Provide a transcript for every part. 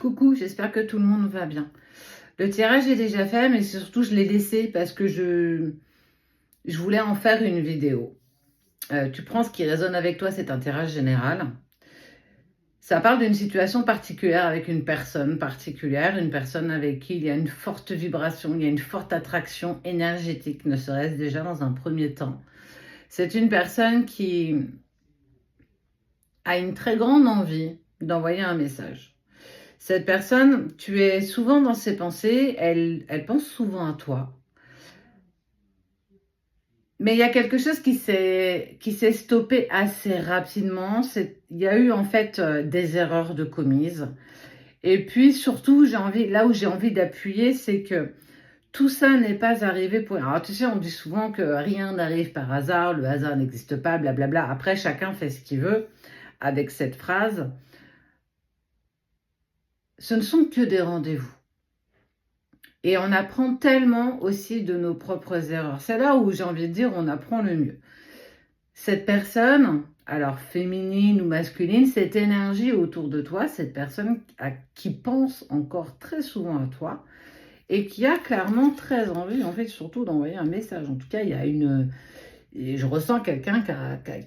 Coucou, j'espère que tout le monde va bien. Le tirage est déjà fait, mais surtout je l'ai laissé parce que je voulais en faire une vidéo. Tu prends ce qui résonne avec toi, c'est un tirage général. Ça parle d'une situation particulière avec une personne particulière, une personne avec qui il y a une forte vibration, il y a une forte attraction énergétique, ne serait-ce déjà dans un premier temps. C'est une personne qui a une très grande envie d'envoyer un message. Cette personne, tu es souvent dans ses pensées, elle pense souvent à toi. Mais il y a quelque chose qui s'est stoppé assez rapidement. Il y a eu en fait des erreurs de commises. Et puis surtout, là où j'ai envie d'appuyer, c'est que tout ça n'est pas arrivé pour... Alors tu sais, on dit souvent que rien n'arrive par hasard, le hasard n'existe pas, blablabla. Après, chacun fait ce qu'il veut avec cette phrase. Ce ne sont que des rendez-vous. Et on apprend tellement aussi de nos propres erreurs. C'est là où j'ai envie de dire on apprend le mieux. Cette personne, alors féminine ou masculine, cette énergie autour de toi, cette personne qui pense encore très souvent à toi et qui a clairement très envie, en fait, surtout d'envoyer un message. En tout cas, il y a et je ressens quelqu'un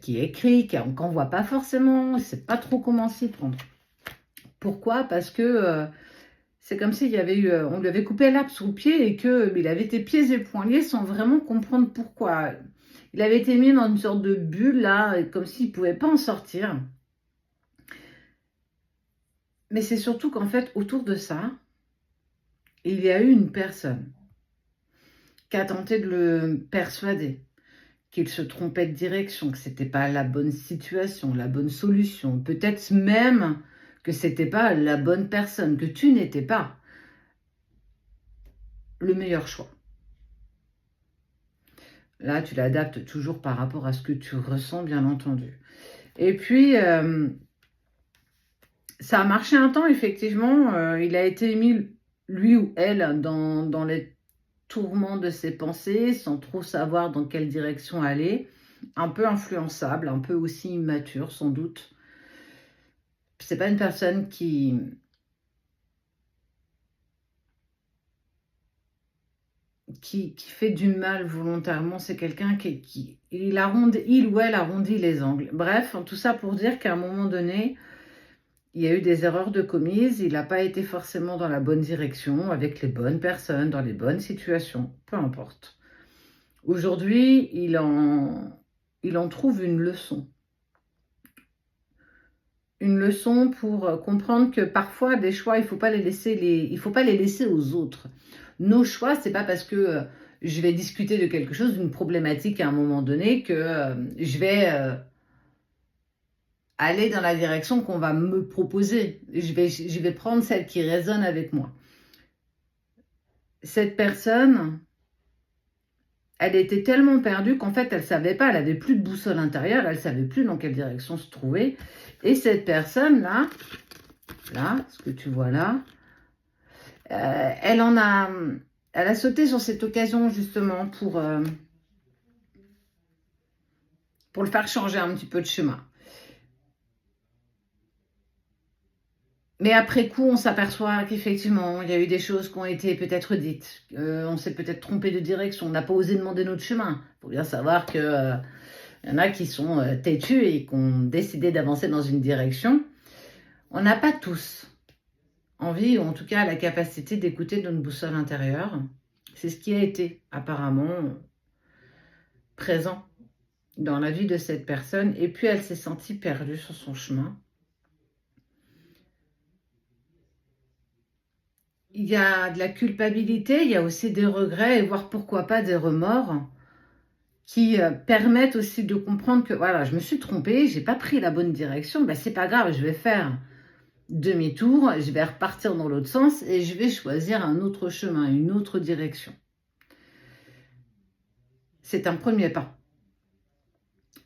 qui écrit, qu'on ne voit pas forcément, il ne sait pas trop comment s'y prendre. Pourquoi? Parce que c'est comme s'il y avait eu, on lui avait coupé l'herbe sous le pied et qu'il avait été pieds et poings liés sans vraiment comprendre pourquoi. Il avait été mis dans une sorte de bulle, là, comme s'il ne pouvait pas en sortir. Mais c'est surtout qu'en fait, autour de ça, il y a eu une personne qui a tenté de le persuader qu'il se trompait de direction, que ce n'était pas la bonne situation, la bonne solution. Peut-être même que ce n'était pas la bonne personne, que tu n'étais pas le meilleur choix. Là, tu l'adaptes toujours par rapport à ce que tu ressens, bien entendu. Et puis, ça a marché un temps, effectivement. Il a été mis, lui ou elle, dans les tourments de ses pensées, sans trop savoir dans quelle direction aller. Un peu influençable, un peu aussi immature, sans doute. C'est pas une personne qui fait du mal volontairement, c'est quelqu'un il ou elle arrondit les angles. Bref, tout ça pour dire qu'à un moment donné, il y a eu des erreurs de commises, il n'a pas été forcément dans la bonne direction, avec les bonnes personnes, dans les bonnes situations, peu importe. Aujourd'hui, il en trouve une leçon. Une leçon pour comprendre que parfois, des choix, il ne faut pas les laisser aux autres. Nos choix, c'est pas parce que je vais discuter de quelque chose, d'une problématique à un moment donné, que je vais aller dans la direction qu'on va me proposer. Je vais prendre celle qui résonne avec moi. Cette personne, elle était tellement perdue qu'en fait, elle ne savait pas, elle n'avait plus de boussole intérieure, elle ne savait plus dans quelle direction se trouver. Et cette personne-là, là, ce que tu vois là, elle a sauté sur cette occasion justement pour le faire changer un petit peu de chemin. Mais après coup, on s'aperçoit qu'effectivement, il y a eu des choses qui ont été peut-être dites. On s'est peut-être trompé de direction. On n'a pas osé demander notre chemin. Il faut bien savoir qu'il y en a qui sont têtus et qui ont décidé d'avancer dans une direction. On n'a pas tous envie, ou en tout cas la capacité d'écouter notre boussole intérieure. C'est ce qui a été apparemment présent dans la vie de cette personne. Et puis, elle s'est sentie perdue sur son chemin. Il y a de la culpabilité, il y a aussi des regrets, et voire pourquoi pas des remords qui permettent aussi de comprendre que voilà, je me suis trompée, j'ai pas pris la bonne direction, ben, c'est pas grave, je vais faire demi-tour, je vais repartir dans l'autre sens et je vais choisir un autre chemin, une autre direction. C'est un premier pas.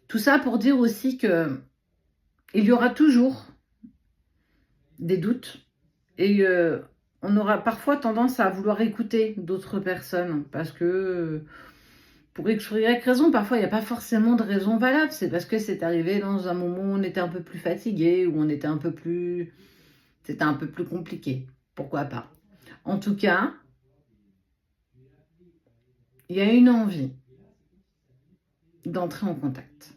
Tout ça pour dire aussi que il y aura toujours des doutes et on aura parfois tendance à vouloir écouter d'autres personnes parce que pour X ou Y raison, parfois il n'y a pas forcément de raison valable. C'est parce que c'est arrivé dans un moment où on était un peu plus fatigué, où on était un peu plus c'était un peu plus compliqué. Pourquoi pas? En tout cas, il y a une envie d'entrer en contact.